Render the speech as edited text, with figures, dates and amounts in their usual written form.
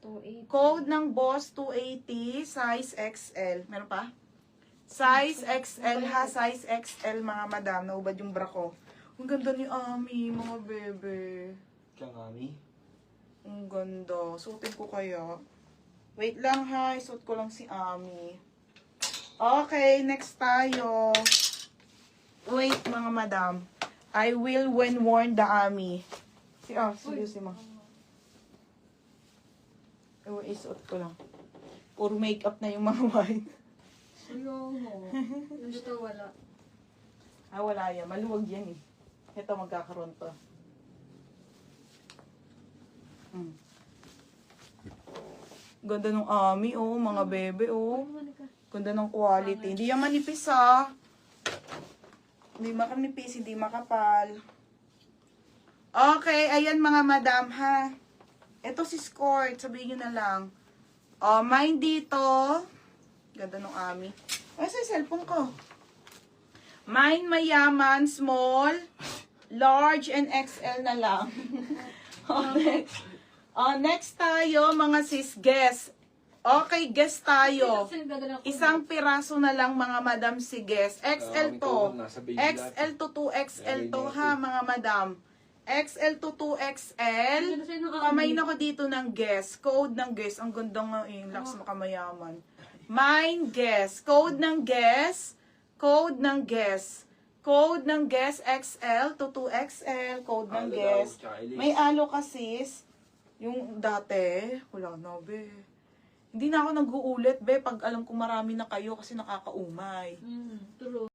280. Code ng Boss 280, size XL. Meron pa? Size XL ha, size XL mga madam. Naubad yung bra ko. Ang ganda ni Ami, mga bebe. Kang Ami. Ang ganda. Suotin ko kaya. Wait lang ha, isuot ko lang si Ami. Okay, next tayo. Wait mga madam. I will when worn the Ami. Sige si ma. Isuot ko lang. Puro makeup na yung mga white. Ayaw mo. Dito wala. Wala yan. Maluwag yan eh. Ito magkakaroon to. Ganda ng Ami, oh. Mga bebe, oh. Ganda ng quality. Hindi yan manipis, ah. Hindi makanipis, hindi makapal. Okay, ayan mga madam, ha. Ito si Skirt. Sabihin nyo na lang. Mine dito. Ganda ng Ami. Ay, sa cellphone ko. Mine mayaman, small, large, and XL na lang. Next. Next tayo, mga sis, guess. Okay, guess tayo. Isang piraso na lang, mga madam, si guess. XL to. XL to 2XL to, ha, mga madam. XL to 2XL. Kamay na ko dito ng guess. Code ng guess. Ang ganda nga eh. Lakas makamayaman. Mine guess. Code ng guess. Code ng guess. Code ng guess XL to 2XL. Code ng guess. May alo kasi. Yung dati, wala na be. Hindi na ako nag-uulit be pag alam ko marami na kayo kasi nakakaumay. True.